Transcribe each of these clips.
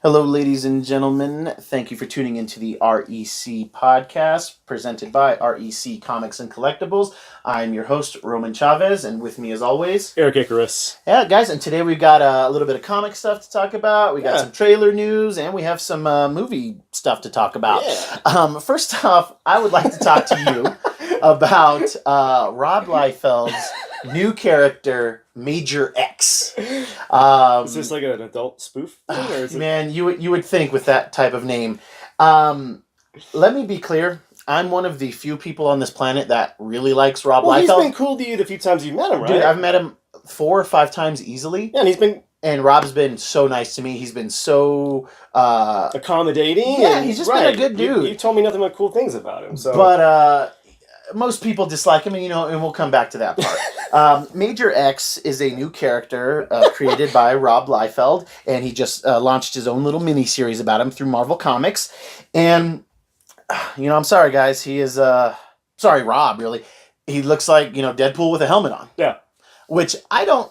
Hello, ladies and gentlemen. Thank you for tuning into the REC podcast presented by REC Comics and Collectibles. I'm your host, Roman Chavez, and with me as always, Erik Icarus. Yeah, guys, and today we've got a little bit of comic stuff to talk about. We got some trailer news, and we have some movie stuff to talk about. Yeah. First off, I would like to talk to you about Rob Liefeld's new character, Major X. Is this like an adult spoof thing, or is man, you would think with that type of name. Let me be clear. I'm one of the few people on this planet that really likes Rob Liefeld. He's been cool to you the few times you've met him, right? Dude, I've met him 4 or 5 times easily. Yeah, and Rob's been so nice to me. He's been so accommodating. Yeah, he's just been a good dude. You told me nothing but cool things about him. So, but most people dislike him, and we'll come back to that part. Major X is a new character created by Rob Liefeld, and he just launched his own little mini-series about him through Marvel Comics. And, I'm sorry, guys. He is, sorry, Rob, really. He looks like, Deadpool with a helmet on. Yeah. Which I don't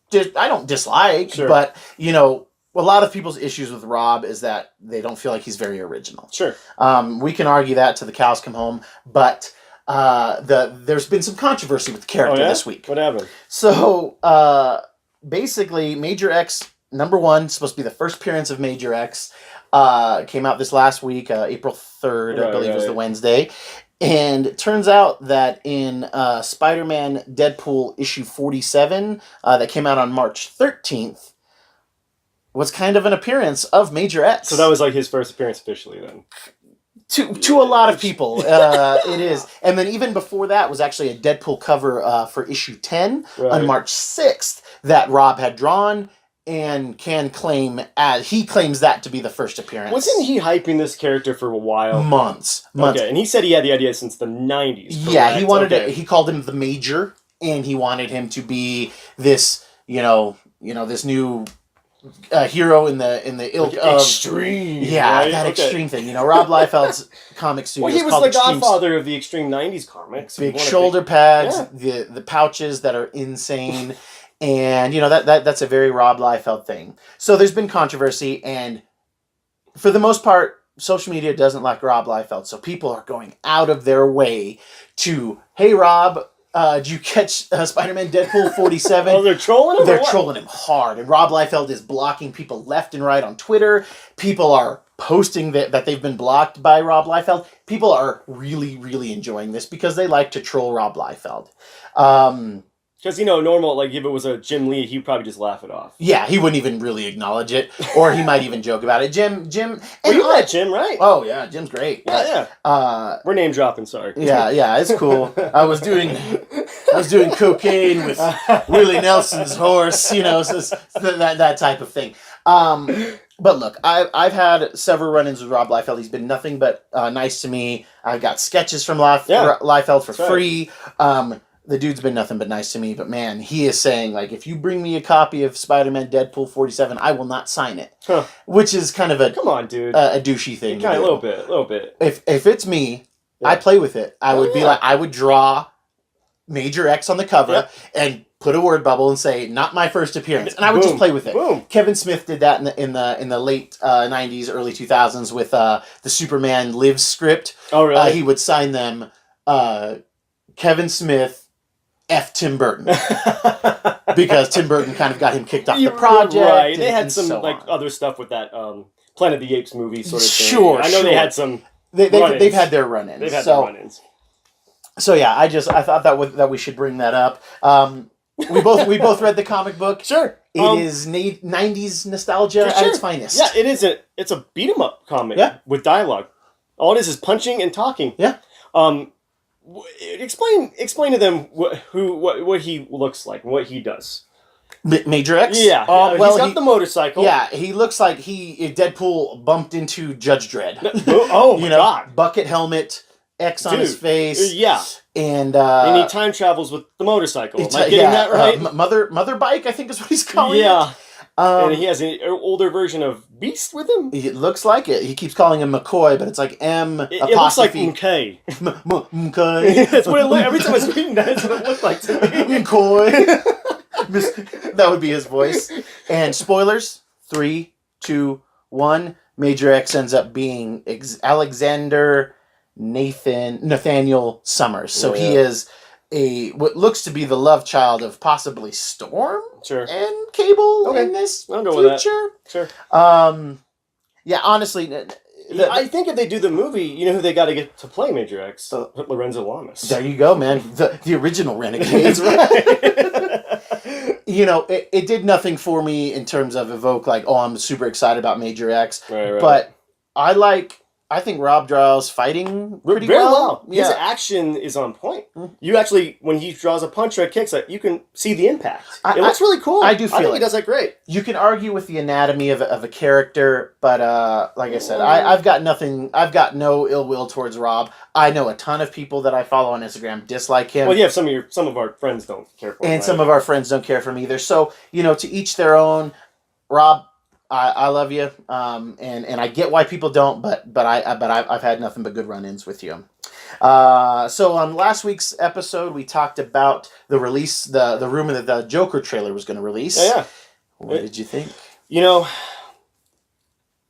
dislike, sure. But, a lot of people's issues with Rob is that they don't feel like he's very original. Sure. We can argue that till the cows come home, but there's been some controversy with the character this week. What happened? So, basically, Major X, #1, supposed to be the first appearance of Major X, came out this last week, April 3rd, I believe was the Wednesday. And it turns out that in Spider-Man Deadpool issue 47, that came out on March 13th, was kind of an appearance of Major X. So that was like his first appearance officially then? To a lot of people, it is. And then even before that was actually a Deadpool cover for issue 10 on March 6th that Rob had drawn and he claims that to be the first appearance. Wasn't he hyping this character for a while? Months. Okay, and he said he had the idea since the 90s. Correct? Yeah, he wanted to, he called him the Major, and he wanted him to be this, this new hero in the ilk like of extreme. Yeah, right? that extreme thing. Rob Liefeld's comic studio. Well, he was the godfather of the extreme 90s comics. Big shoulder pads, the pouches that are insane. And, that's a very Rob Liefeld thing. So there's been controversy, and for the most part, social media doesn't like Rob Liefeld. So people are going out of their way to, hey, Rob, did you catch Spider-Man Deadpool 47? Oh, they're trolling him? They're trolling him hard. And Rob Liefeld is blocking people left and right on Twitter. People are posting that they've been blocked by Rob Liefeld. People are really, really enjoying this because they like to troll Rob Liefeld. Because, normal, like, if it was a Jim Lee, he'd probably just laugh it off. Yeah, he wouldn't even really acknowledge it. Or he might even joke about it. Jim... Well, you met Jim, right? Oh, yeah, Jim's great. Yeah. We're name dropping, sorry. Yeah, it's cool. I was doing cocaine with Willie Nelson's horse, so that type of thing. But look, I've had several run-ins with Rob Liefeld. He's been nothing but nice to me. I got sketches from Liefeld for free. The dude's been nothing but nice to me, but man, he is saying, like, if you bring me a copy of Spider-Man Deadpool 47, I will not sign it. Huh. Which is kind of come on, dude. A douchey thing. Kind of a little bit. If it's me, I play with it. I would be like, I would draw Major X on the cover and put a word bubble and say, not my first appearance. And I would just play with it. Boom. Kevin Smith did that in the late 90s, early 2000s with the Superman Lives script. Oh, really? He would sign them Kevin Smith, F. Tim Burton. Because Tim Burton kind of got him kicked off the project. Right. They had some other stuff with that Planet of the Apes movie sort of thing. Sure. I know they had some They've had their run-ins. They've had their run-ins. So yeah, I thought that we should bring that up. We both read the comic book. Sure. It is 90s nostalgia at its finest. Yeah, it is. It's a beat-em-up comic with dialogue. All it is punching and talking. Yeah. Explain to them what he looks like, what he does. Major X? Yeah. He's got the motorcycle. Yeah, he looks like Deadpool bumped into Judge Dredd. Oh my God. Bucket helmet, X on his face. Yeah. And he time travels with the motorcycle. Am I getting that right? Mother bike, I think is what he's calling it. Yeah. And he has an older version of Beast with him? It looks like it. He keeps calling him McCoy, but it's like M It looks like McKay. McCoy. That's what it looked. Every time I was reading that, that's what it looked like to me. McCoy. That would be his voice. And spoilers, 3, 2, One, Major X ends up being Alexander Nathaniel Summers. So he is what looks to be the love child of possibly Storm and Cable in this I'll go future. With that. Sure. Yeah, honestly, I think if they do the movie, you know who they got to get to play Major X? Lorenzo Lamas. There you go, man. The original Renegade. That's right. You know, it did nothing for me in terms of evoke like, oh, I'm super excited about Major X. Right. But I think Rob draws fighting pretty Very well. His action is on point. You actually, when he draws a punch or a kick, you can see the impact. It looks really cool. I do feel I think he does that great. You can argue with the anatomy of a character, but like I said, I've got nothing. I've got no ill will towards Rob. I know a ton of people that I follow on Instagram dislike him. Well, yeah, some of our friends don't care for him. And some of our friends don't care for him either. So, you know, to each their own. Rob, I love you, and I get why people don't, but I've had nothing but good run-ins with you. So on last week's episode, we talked about the release, the rumor that the Joker trailer was going to release. Yeah. What did you think? You know,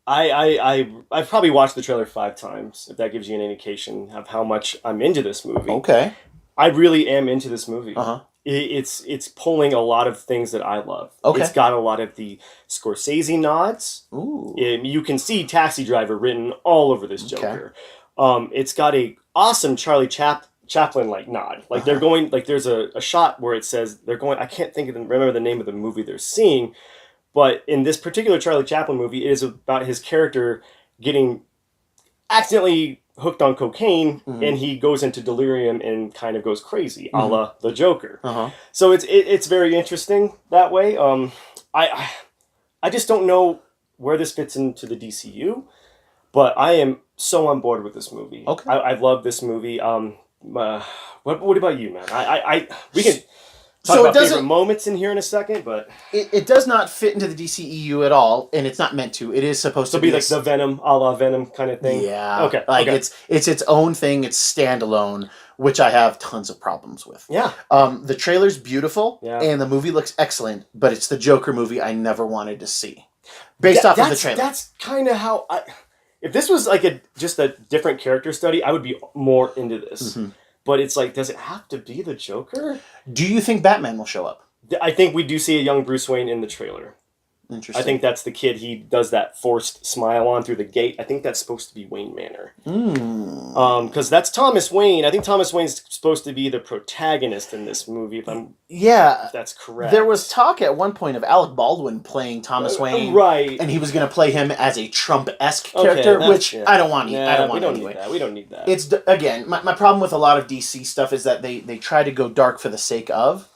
I've probably watched the trailer 5 times. If that gives you an indication of how much I'm into this movie. Okay. I really am into this movie. Uh-huh. It's pulling a lot of things that I love. Okay. It's got a lot of the Scorsese nods. Ooh. You can see Taxi Driver written all over this Joker. It's got a awesome Charlie Chaplin like nod. Like they're going, like there's a shot where it says they're going. I can't remember the name of the movie they're seeing, but in this particular Charlie Chaplin movie, it is about his character getting accidentally hooked on cocaine, and he goes into delirium and kind of goes crazy, a la the Joker. So it's very interesting that way. I just don't know where this fits into the DCU, but I am so on board with this movie. Okay, I've loved this movie. What about you, man? We can talk so about favorite moments in here in a second, but it does not fit into the DCEU at all, and it's not meant to. It is supposed to be like the Venom, a la Venom kind of thing. Yeah. Okay. It's its own thing. It's standalone, which I have tons of problems with. Yeah. The trailer's beautiful, and the movie looks excellent, but it's the Joker movie I never wanted to see, based off of the trailer. That's kind of how if this was like just a different character study, I would be more into this. But it's like, does it have to be the Joker? Do you think Batman will show up? I think we do see a young Bruce Wayne in the trailer. Interesting. I think that's the kid he does that forced smile on through the gate. I think that's supposed to be Wayne Manor. Because that's Thomas Wayne. I think Thomas Wayne's supposed to be the protagonist in this movie, if that's correct. There was talk at one point of Alec Baldwin playing Thomas Wayne. Right. And he was going to play him as a Trump-esque character, which I don't want to. I don't want need that. We don't need that. It's, again, my problem with a lot of DC stuff is that they try to go dark for the sake of.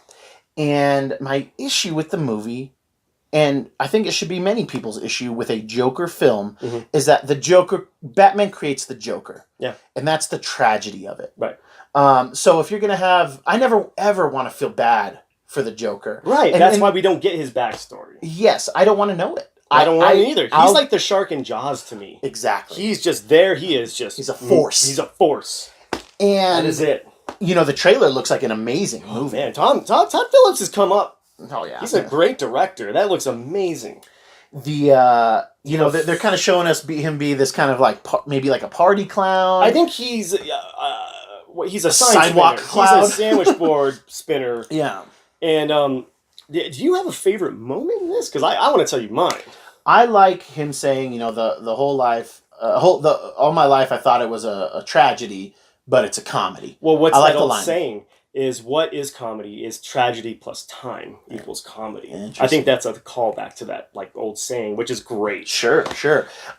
And my issue with the movie, and I think it should be many people's issue with a Joker film, is that Batman creates the Joker. Yeah. And that's the tragedy of it. Right. So if you're going to have... I never, ever want to feel bad for the Joker. Right. That's why we don't get his backstory. Yes. I don't want to know it. I don't want it either. He's like the shark in Jaws to me. Exactly. He's just there. He is just... He's a force. He's a force. And... That is it. You know, the trailer looks like an amazing movie. Man, Todd Phillips has come up. Oh, yeah. He's a great director. That looks amazing. You know, they're kind of showing us him be this kind of like, maybe like a party clown. I think he's a sidewalk clown. He's a sandwich board spinner. Yeah. And do you have a favorite moment in this? Because I want to tell you mine. I like him saying, you know, the whole life, all my life I thought it was a tragedy, but it's a comedy. Well, what's that old saying? Is what is comedy is tragedy plus time equals comedy. I think that's a callback to that like old saying, which is great. Sure.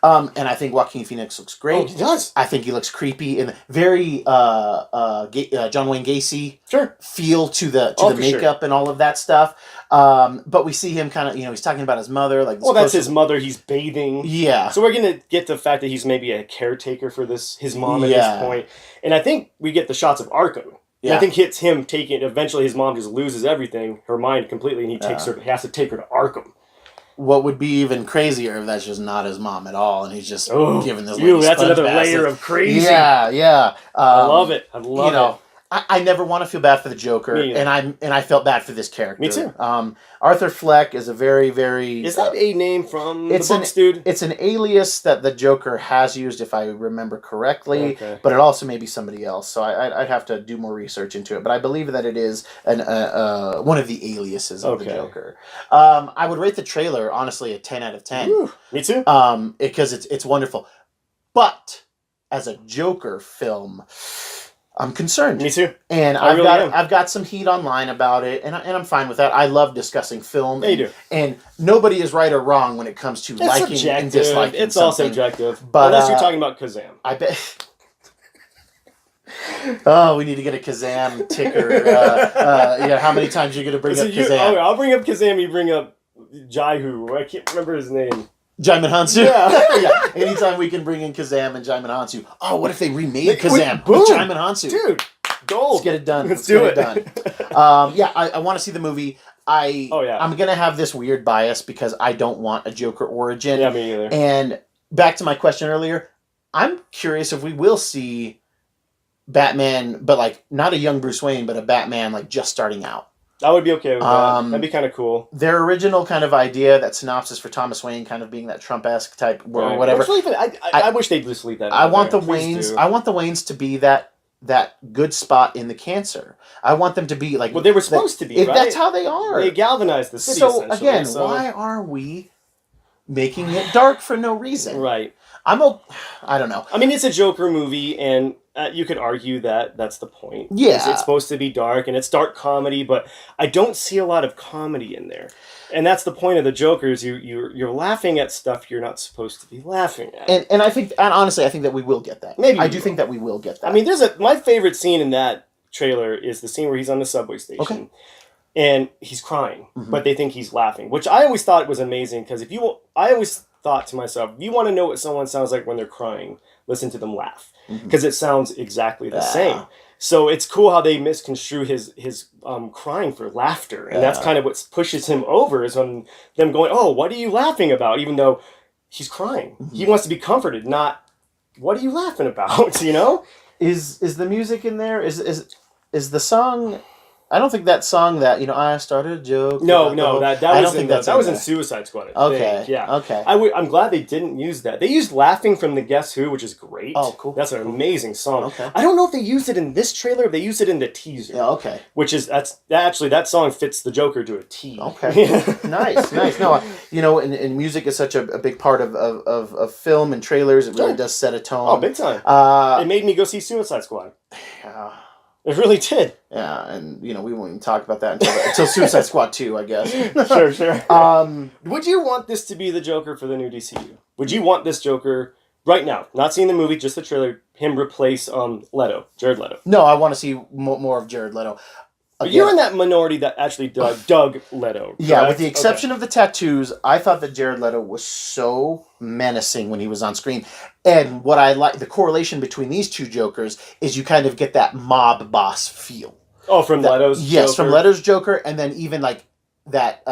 And I think Joaquin Phoenix looks great. Oh, he does. I think he looks creepy and very John Wayne Gacy feel to the makeup and all of that stuff. But we see him kind of, you know, he's talking about his mother. Like, well, that's his mother. He's bathing. Yeah. So we're going to get the fact that he's maybe a caretaker for his mom at this point. And I think we get the shots of Arkham. Yeah. I think it's him eventually his mom just loses everything, her mind completely, and he has to take her to Arkham. What would be even crazier if that's just not his mom at all, and he's just giving this lady that's another bath. layer of crazy. Yeah. I love it. I love it. I never want to feel bad for the Joker, Me either. and I felt bad for this character. Me too. Arthur Fleck is a very, very... Is that a name from the it's books, dude? It's an alias that the Joker has used, if I remember correctly, Okay. but it also may be somebody else, so I'd have to do more research into it, but I believe that it is one of the aliases of the Joker. I would rate the trailer, honestly, a 10 out of 10. Woo, me too. Because it's wonderful. But, as a Joker film... I'm concerned. Me too. And I've got some heat online about it, and I'm fine with that. I love discussing film. Yeah, you do. And nobody is right or wrong when it comes to liking and disliking It's something. all subjective. But, unless you're talking about Kazam. I bet... Oh, we need to get a Kazam ticker. Yeah, how many times are you going to bring up Kazam? I'll bring up Kazam, you bring up Jaihu. I can't remember his name. Jaimin Hansu? Yeah. Yeah. Anytime we can bring in Kazam and Jaimin Hansu. Oh, what if they remade Kazam boom. with Jaimin Hansu? Dude, gold. Let's get it done. Let's do it. Done. Yeah, I want to see the movie. I'm going to have this weird bias because I don't want a Joker origin. Yeah, me either. And back to my question earlier, I'm curious if we will see Batman, but like not a young Bruce Wayne, but a Batman like just starting out. I would be okay with that. That'd be kind of cool. Their original kind of idea, that synopsis for Thomas Wayne kind of being that Trump-esque type or whatever. I wish they'd just leave that. I want the Waynes to be that good spot in the cancer. I want them to be like... Well, they were supposed to be, right? That's how they are. They galvanized the city, So, again, why are we making it dark for no reason? Right. I don't know. I mean, it's a Joker movie, and you could argue that that's the point. Yeah. It's supposed to be dark, and it's dark comedy, but I don't see a lot of comedy in there. And that's the point of the Joker, is you're laughing at stuff you're not supposed to be laughing at. And honestly, I think that we will get that. Maybe I do think that we will get that. I mean, my favorite scene in that trailer is the scene where he's on the subway station. Okay. And he's crying, but they think he's laughing, which I always thought was amazing, because I always thought to myself, if you want to know what someone sounds like when they're crying, listen to them laugh, because it sounds exactly the same. So it's cool how they misconstrue his crying for laughter, and that's kind of what pushes him over, is when them going, oh, what are you laughing about? Even though he's crying, he wants to be comforted, not what are you laughing about? You know, is the music in there? Is the song? I don't think that song that, I started a joke. No, that was in there. Suicide Squad. Okay. Yeah. Okay. I'm glad they didn't use that. They used Laughing from the Guess Who, which is great. Oh, cool. That's an amazing song. Okay. I don't know if they used it in this trailer, or if they used it in the teaser. Yeah, okay. Which is, that song fits the Joker to a T. Okay. Nice. No, and music is such a big part of film and trailers. It really does set a tone. Oh, big time. It made me go see Suicide Squad. Yeah. It really did. Yeah, and we won't even talk about that until Suicide Squad 2, I guess. Sure. Would you want this to be the Joker for the new DCU? Would you want this Joker right now, not seeing the movie, just the trailer, him replace Jared Leto? No, I want to see more of Jared Leto. Again, you're in that minority that actually dug Leto. Correct? Yeah, with the exception of the tattoos, I thought that Jared Leto was so menacing when he was on screen. And what I like, the correlation between these two Jokers is you kind of get that mob boss feel. Oh, from Leto's Joker? Yes, from Leto's Joker, and then even like that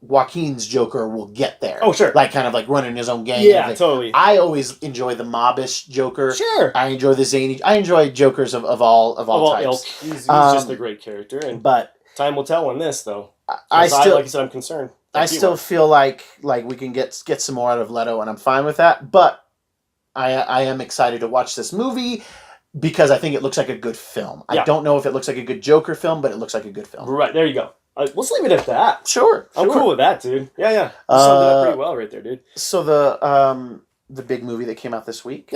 Joaquin's Joker will get there. Oh, sure. Like kind of like running his own gang. Yeah, totally. I always enjoy the mobbish Joker. Sure. I enjoy the zany. I enjoy Jokers of all types. Ilk. He's just a great character, but time will tell on this, though. Like you said, I'm concerned. I still feel like we can get some more out of Leto, and I'm fine with that. But I am excited to watch this movie, because I think it looks like a good film. Yeah. I don't know if it looks like a good Joker film, but it looks like a good film. Right, there you go. Let's leave it at that. Sure. I'm cool with that, dude. Yeah. You summed it up pretty well right there, dude. So the big movie that came out this week,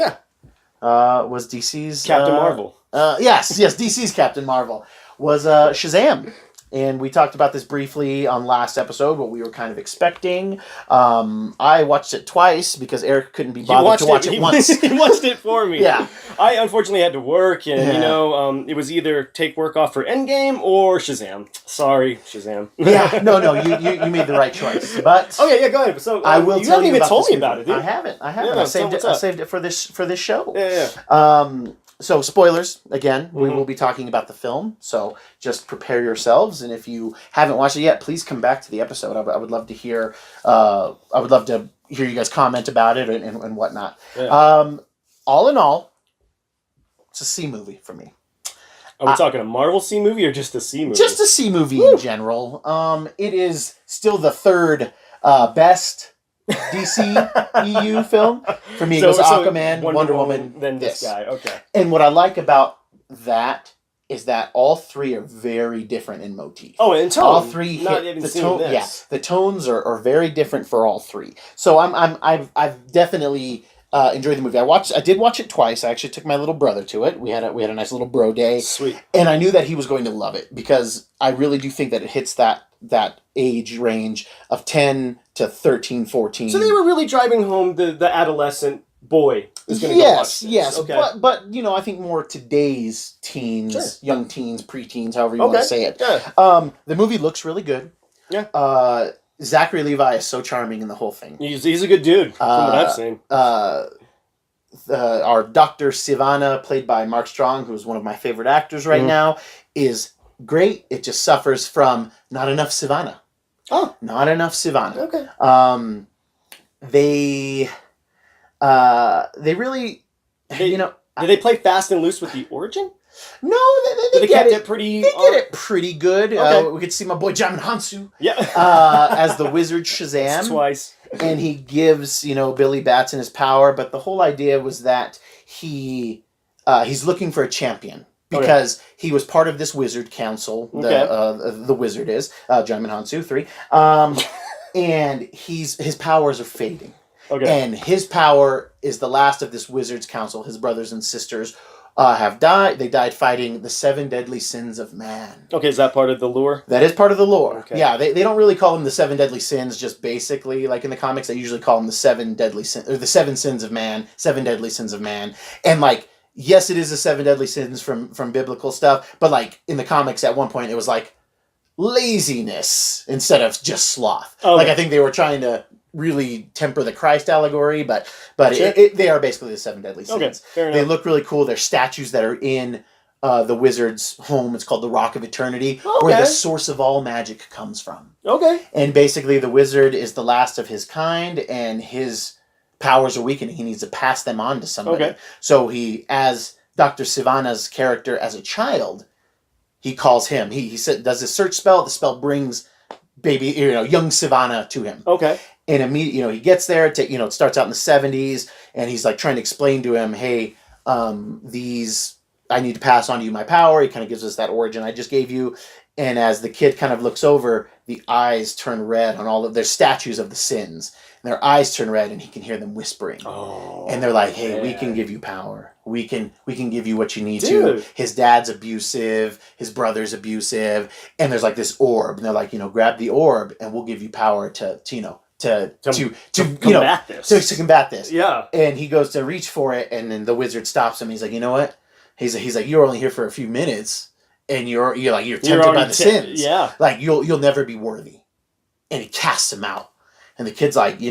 was DC's Captain Marvel. Yes, DC's Captain Marvel was Shazam. And we talked about this briefly on last episode, what we were kind of expecting. I watched it twice because Eric couldn't be bothered to watch it once. He watched it for me. Yeah. I unfortunately had to work, and, it was either take work off for Endgame or Shazam. Sorry, Shazam. Yeah, no, you made the right choice. But okay, go ahead. So I will you tell haven't you even about told this me movie. about it, dude. I haven't. Yeah, I saved it for this show. Yeah. So spoilers again. We will be talking about the film. So just prepare yourselves, and if you haven't watched it yet, please come back to the episode. I would love to hear. I would love to hear you guys comment about it and whatnot. Yeah. All in all, it's a C movie for me. Are we talking a Marvel C movie or just a C movie? Just a C movie in general. It is still the third best DC EU film. For me, it goes Aquaman, Wonder Woman, then this guy. Okay. And what I like about that is that all three are very different in motif. Oh, and tone. All three Not hit even the seen tone. this. Yeah, the tones are very different for all three. So I've definitely enjoyed the movie. I did watch it twice. I actually took my little brother to it. We had a nice little bro day. Sweet. And I knew that he was going to love it because I really do think that it hits that age range of 10 to 13, 14. So they were really driving home the adolescent boy is going to go watch this. Yes. Okay. But I think more today's teens, Sure. Young teens, preteens, however you want to say it. Yeah. The movie looks really good. Yeah. Zachary Levi is so charming in the whole thing. He's a good dude, from what I've seen. Our Dr. Sivana, played by Mark Strong, who's one of my favorite actors right now, is great. It just suffers from not enough Sivana. Oh. Not enough Sivana. Okay. They really, did they play fast and loose with the origin? No, they kept it pretty. They did it pretty good. Okay. We could see my boy Jamin Hansu Yeah. as the wizard Shazam. Twice. And he gives, Billy Batson his power, but the whole idea was that he's looking for a champion because he was part of this wizard council. The wizard is Jamin Hansu 3, and his powers are fading. Okay. And his power is the last of this wizard's council. His brothers and sisters have died. They died fighting the 7 deadly sins of man. Okay, is that part of the lore? That is part of the lore. Okay. Yeah, they don't really call them the 7 deadly sins, just basically, like in the comics, they usually call them the 7 deadly sins, or the 7 sins of man, 7 deadly sins of man. And like, yes, it is the 7 deadly sins from biblical stuff, but like in the comics at one point it was like laziness instead of just sloth. Okay. Like I think they were trying to really temper the Christ allegory, but Sure. they are basically the 7 deadly sins. Okay, fair enough. They look really cool. They're statues that are in the wizard's home. It's called the Rock of Eternity, where the source of all magic comes from. Okay. And basically the wizard is the last of his kind, and his powers are weakening. He needs to pass them on to somebody. Okay. So he, as Dr. Sivana's character as a child, he calls him. He does this search spell. The spell brings young Sivana to him. Okay. And immediately, he gets there. It starts out in the 70s, and he's like trying to explain to him, "Hey, I need to pass on to you my power." He kind of gives us that origin I just gave you, and as the kid kind of looks over, the eyes turn red on all of their statues of the sins, and their eyes turn red, and he can hear them whispering, and they're like, "Hey, we can give you power. We can give you what you need to." His dad's abusive, his brother's abusive, and there's like this orb, and they're like, grab the orb, and we'll give you power to combat this. Yeah. And he goes to reach for it, and then the wizard stops him. He's like, "You know what?" He's like, "You're only here for a few minutes, and you're tempted by the sins. Yeah. Like you'll never be worthy." And he casts him out. And the kid's like, he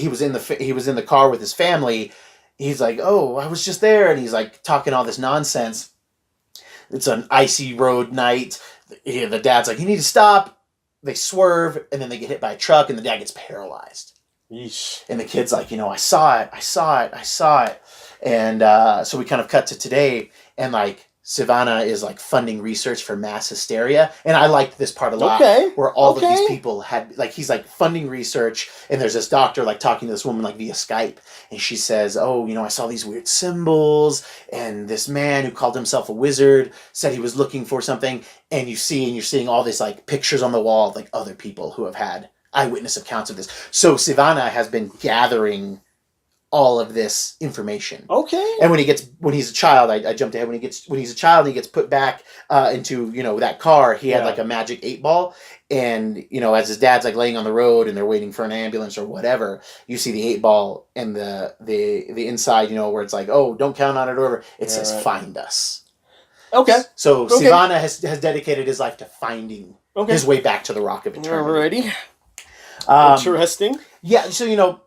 was in the car with his family. He's like, "Oh, I was just there," and he's like talking all this nonsense. It's an icy road night. The dad's like, "You need to stop." They swerve, and then they get hit by a truck, and the dad gets paralyzed. Yeesh. And the kid's like, "I saw it. And so we kind of cut to today, and like Sivana is like funding research for mass hysteria. And I liked this part a lot, where all of these people had, like, he's like funding research, and there's this doctor like talking to this woman like via Skype, and she says, "Oh, I saw these weird symbols, and this man who called himself a wizard said he was looking for something." And you're seeing all these like pictures on the wall of like other people who have had eyewitness accounts of this. So Sivana has been gathering all of this information. Okay. And when he's a child, I jumped ahead. When he's a child, and he gets put back into that car. He had like a magic 8-ball, and as his dad's like laying on the road, and they're waiting for an ambulance or whatever, you see the 8-ball and the inside, where it's like, "Oh, don't count on it," or whatever. It says, "Find us." Okay. So Sivana has dedicated his life to finding his way back to the Rock of Eternity. Alrighty. Interesting. Yeah. So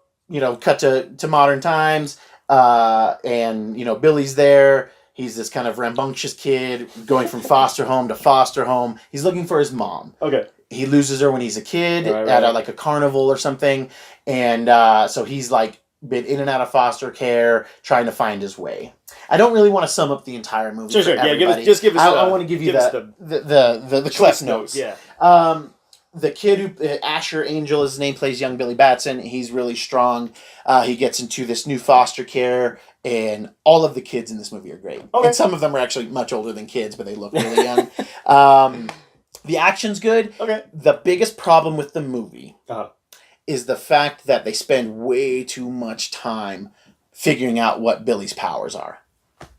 cut to modern times, and Billy's there. He's this kind of rambunctious kid going from foster home to foster home. He's looking for his mom. Okay. He loses her when he's a kid at like a carnival or something, and so he's like been in and out of foster care, trying to find his way. I don't really want to sum up the entire movie. Sure. Yeah, give us. I want to give you the cliff notes. Yeah. The kid who Asher Angel, his name, plays young Billy Batson. He's really strong. He gets into this new foster care, and all of the kids in this movie are great. Okay. And some of them are actually much older than kids, but they look really young. The action's good. Okay. The biggest problem with the movie is the fact that they spend way too much time figuring out what Billy's powers are.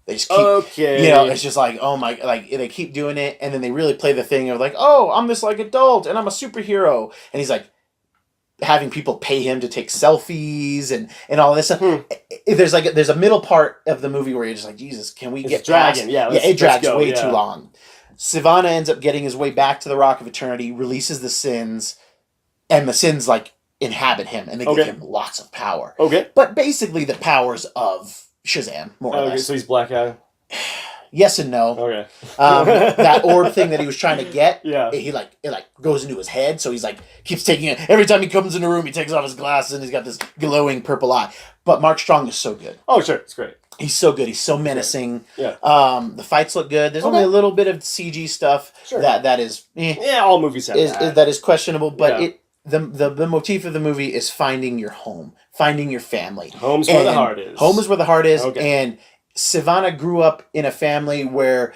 They just keep, it's just like, oh my, like they keep doing it, and then they really play the thing of like, oh, I'm this like adult, and I'm a superhero, and he's like having people pay him to take selfies and all this stuff. There's a middle part of the movie where you're just like, Jesus, can we get dragging? It drags way too long. Sivana ends up getting his way back to the Rock of Eternity, releases the Sins, and the Sins like inhabit him, and they give him lots of power. Okay. But basically the powers of Shazam, more or less. So he's Black Adam? Yes and no. Okay. That orb thing that he was trying to get, it goes into his head, so he's like keeps taking it. Every time he comes in a room, he takes off his glasses and he's got this glowing purple eye. But Mark Strong is so good. Oh, sure. It's great. He's so good. He's so menacing. Yeah. The fights look good. There's only a little bit of CG stuff that is all movies have that is questionable, but the motif of the movie is finding your home, finding your family. Home's where the heart is. Home is where the heart is, and Sivana grew up in a family where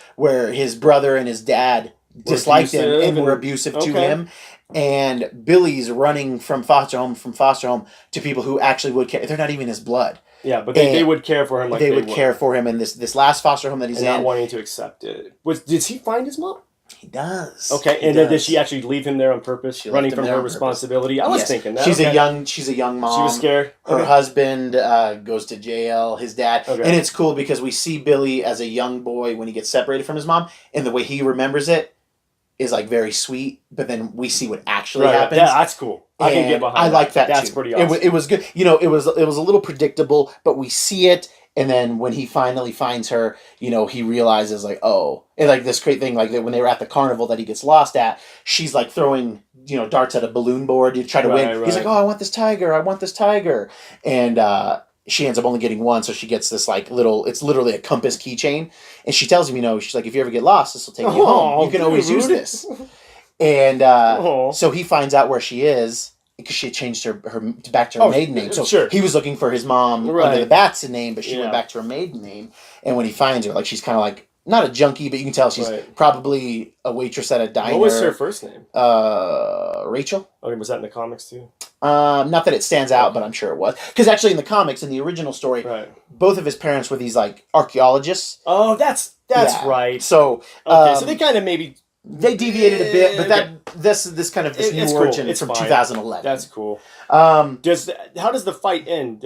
his brother and his dad disliked him and were abusive to him. And Billy's running from foster home to people who actually would care. They're not even his blood. Yeah, but they would care for him like they would. Care for him. And this last foster home that he's in. Not wanting to accept it. Did he find his mom? He does. Okay, and then did she actually leave him there on purpose, running from her responsibility? I was thinking that. She's a young mom. She was scared. Her husband goes to jail, his dad. Okay. And it's cool because we see Billy as a young boy when he gets separated from his mom, and the way he remembers it is like very sweet, but then we see what actually happens. Yeah, that's cool. I can get behind that. I like that That's too. Pretty awesome. It was good. You know, it was a little predictable, but we see it. And then when he finally finds her, you know, he realizes like, oh, and like this great thing, like when they were at the carnival that he gets lost at, she's like throwing, you know, darts at a balloon board to try to win. He's like, oh, I want this tiger. And she ends up only getting one. So she gets this like it's literally a compass keychain. And she tells him, you know, she's like, if you ever get lost, this will take you home. You can always use this. And so he finds out where she is. Because she had changed her back to her maiden name. So he was looking for his mom under the Batson name, but she went back to her maiden name. And when he finds her, like she's kind of like, not a junkie, but you can tell she's probably a waitress at a diner. What was her first name? Rachel. Okay, was that in the comics too? Not that it stands out, but I'm sure it was. Because actually in the comics, in the original story, both of his parents were these like archaeologists. Oh, that's right. So so they kind of maybe... They deviated a bit, but this new origin from 2011. That's cool. How does the fight end?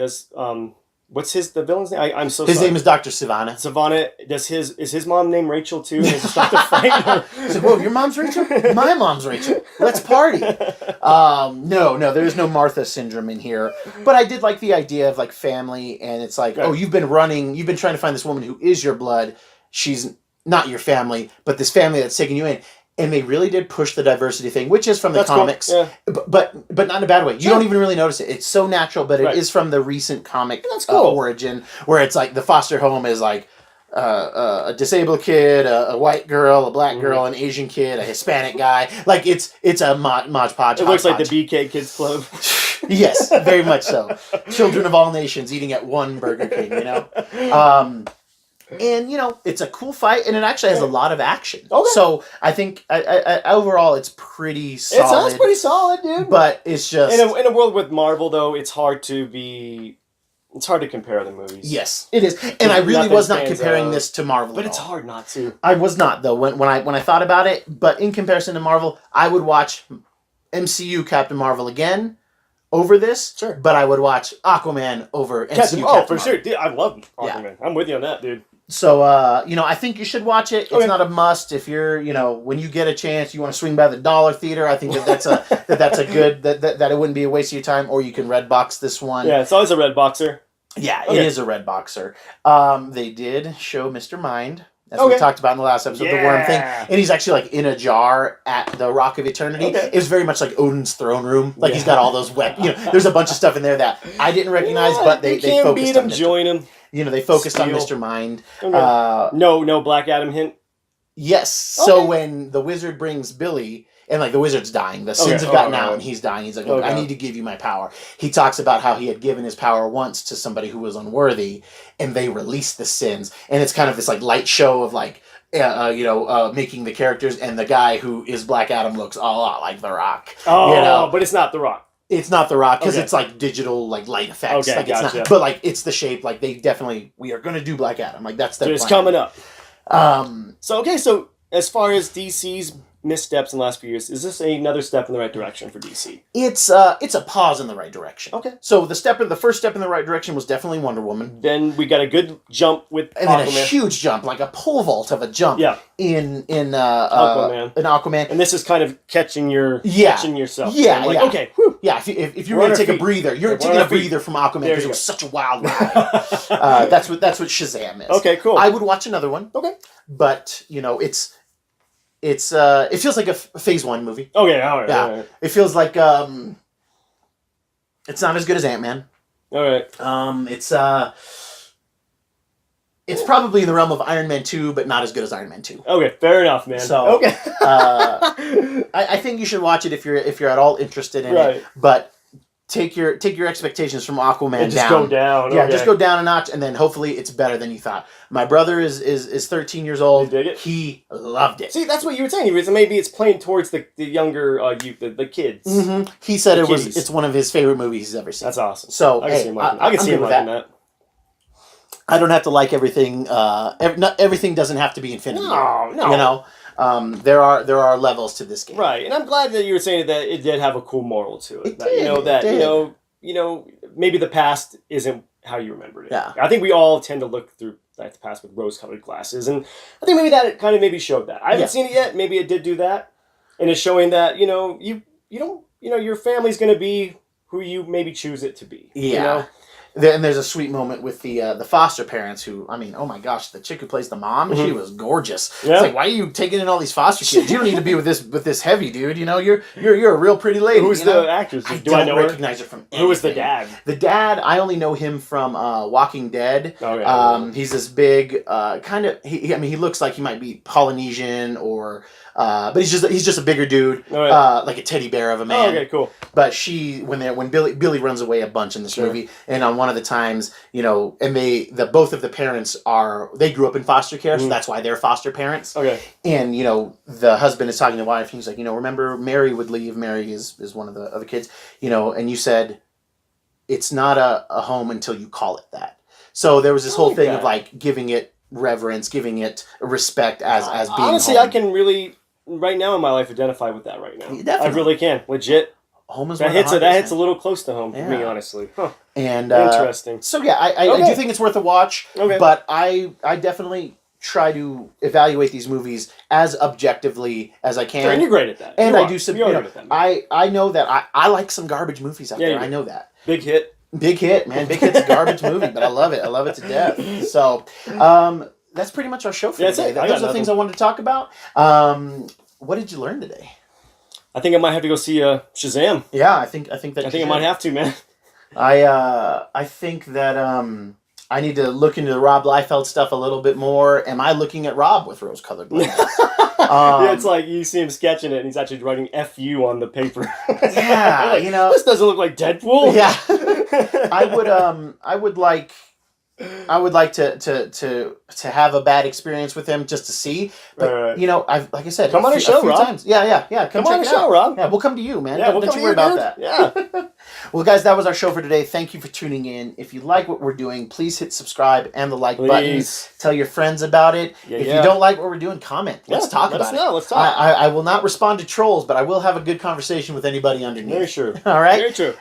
What's the villain's name? I'm so sorry. His name is Dr. Savannah. Savannah. Is his mom named Rachel too? Is it start the fight? So, whoa, your mom's Rachel? My mom's Rachel. Let's party. No, there is no Martha syndrome in here. But I did like the idea of like family, and it's like, oh, you've been trying to find this woman who is your blood. She's not your family, but this family that's taking you in. And they really did push the diversity thing, which is from the comics, cool. but not in a bad way. You don't even really notice it. It's so natural, but it is from the recent comic origin, where it's like the foster home is like a disabled kid, a white girl, a black girl, an Asian kid, a Hispanic guy. Like it's a mod podge. It looks like the BK Kids Club. Yes, very much so. Children of all nations eating at one Burger King, you know? And, you know, it's a cool fight, and it actually has a lot of action. Okay. So, I think, I overall, it's pretty solid. It sounds pretty solid, dude. But it's just... In a world with Marvel, though, it's hard to compare the movies. Yes, it is. And I really was not comparing this to Marvel But it's hard not to. I was not, though, when I thought about it. But in comparison to Marvel, I would watch MCU Captain Marvel again over this. Sure. But I would watch Aquaman over MCU Captain Marvel. For sure. Dude, I love Aquaman. Yeah. I'm with you on that, dude. So, you know, I think you should watch it. It's not a must. If you're, you know, when you get a chance, you want to swing by the dollar theater, I think that's a good, that it wouldn't be a waste of your time, or you can Redbox this one. Yeah, it's always a Redboxer. Yeah, it is a Redboxer. They did show Mr. Mind as we talked about in the last episode, the worm thing. Yeah. And he's actually like in a jar at the Rock of Eternity. Okay. It's very much like Odin's throne room. Like he's got all those weapons. You know, there's a bunch of stuff in there that I didn't recognize, but they can't focused beat on him. Mr. Join him. You know, they focused on Steel. Mr. Mind. Okay. No Black Adam hint. Yes. So when the wizard brings Billy, and like the wizard's dying, the sins have gotten out, and he's dying. He's like, "Look, I need to give you my power." He talks about how he had given his power once to somebody who was unworthy, and they released the sins. And it's kind of this like light show of like, making the characters, and the guy who is Black Adam looks a lot like The Rock. Oh, but it's not The Rock. It's not The Rock because it's like digital like light effects. Okay, like it's gotcha. not, but like it's the shape. Like they definitely, we are going to do Black Adam. Like that's their It's plan. coming up. So as far as DC's missteps in the last few years, is this another step in the right direction for DC? It's a pause in the right direction. Okay. So the first step in the right direction was definitely Wonder Woman. Then we got a good jump with And Aquaman. then a huge jump, like a pole vault of a jump. Yeah. In Aquaman. Aquaman. And this is kind of catching yourself. Yeah, like, yeah. okay. Whew. Yeah, if you're We're going on to take our a feet. breather, you're Yeah, we're taking on a our feet. breather from Aquaman There because you it go. was such a wild ride. That's what Shazam is. Okay, cool. I would watch another one. Okay. But it feels like a phase 1 movie. Okay, all right. Yeah. All right. It feels like it's not as good as Ant-Man. All right. It's probably in the realm of Iron Man 2, but not as good as Iron Man 2. Okay, fair enough, man. So, okay. I think you should watch it if you're at all interested in it. But take your expectations from Aquaman And just down. go down. Yeah, okay. just go down a notch, and then hopefully it's better than you thought. My brother is 13 years old. You dig it? He loved it. See, that's what you were saying. Maybe it's playing towards the younger youth, the kids. Mm-hmm. He said The it was kiddies. it's one of his favorite movies he's ever seen. That's awesome. So I can see him liking, I'm good with that. I don't have to like everything. Not everything doesn't have to be Infinity. No. You know, there are levels to this game. Right, and I'm glad that you were saying that it did have a cool moral to it. It That, did. Maybe the past isn't how you remembered it. Yeah. I think we all tend to look through the past with rose-colored glasses, and I think maybe that it kind of maybe showed that. I haven't seen it yet. Maybe it did do that, and it's showing that you don't your family's going to be who you maybe choose it to be. Yeah. You know? And there's a sweet moment with the foster parents who, I mean, oh my gosh, the chick who plays the mom, she was gorgeous. Yeah. It's like, why are you taking in all these foster kids? You don't need to be with this heavy dude. You know, you're a real pretty lady. Who's the actress? I Do I don't know her? recognize her from anything. Who was the dad? The dad, I only know him from Walking Dead. Oh, yeah. He's this big, kind of. He looks like he might be Polynesian or, but he's just a bigger dude, Oh, yeah. like a teddy bear of a man. Oh, okay, cool. But when Billy runs away a bunch in this movie, and on one of the times, and both of the parents they grew up in foster care, so that's why they're foster parents. Okay. And the husband is talking to the wife, and he's like, remember Mary would leave. Mary is one of the other kids, and you said it's not a home until you call it that. So there was this whole thing of like giving it reverence, giving it respect as being honestly, home. I can really right now in my life identify with that right now. Definitely. I really can. Legit. Home is That one of the hits hardest, a little close to home for me, Yeah. honestly. Huh. And Interesting. So yeah, I do think it's worth a watch. Okay. But I definitely try to evaluate these movies as objectively as I can. Sure, and you're great at that. And You I are. do some. You are good at that, man. I know that I like some garbage movies out Yeah, there. you I do. know that. Big hit. Big hit, man. Big Hit's a garbage movie, but I love it. I love it to death. So that's pretty much our show for That's today. it. I got Those are the nothing. things I wanted to talk about. What did you learn today? I think I might have to go see Shazam. Yeah, I think that. I think I might have to, man. I think that I need to look into the Rob Liefeld stuff a little bit more. Am I looking at Rob with rose-colored glasses? Yeah, it's like you see him sketching it, and he's actually writing "F-U" on the paper. Yeah, Like, this doesn't look like Deadpool. Yeah, I would like to have a bad experience with him just to see. But Right. I've like I said, Come on the show, a few Rob. times. Yeah. Come check on it the show, out. Rob. Yeah, we'll come to you, man. Yeah, we'll Don't come you worry to you, about dude. that. Yeah. Well, guys, that was our show for today. Thank you for tuning in. If you like what we're doing, please hit subscribe and the like button. Please. Tell your friends about it. Yeah, if yeah. you don't like what we're doing, comment. Let's talk let about us know. it. Let's talk. I will not respond to trolls, but I will have a good conversation with anybody underneath. Very true. All right. Very true.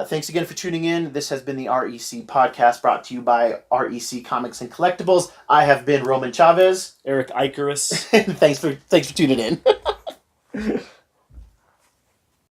Thanks again for tuning in. This has been the REC podcast brought to you by REC Comics and Collectibles. I have been Roman Chavez. Eric Icarus. Thanks for tuning in.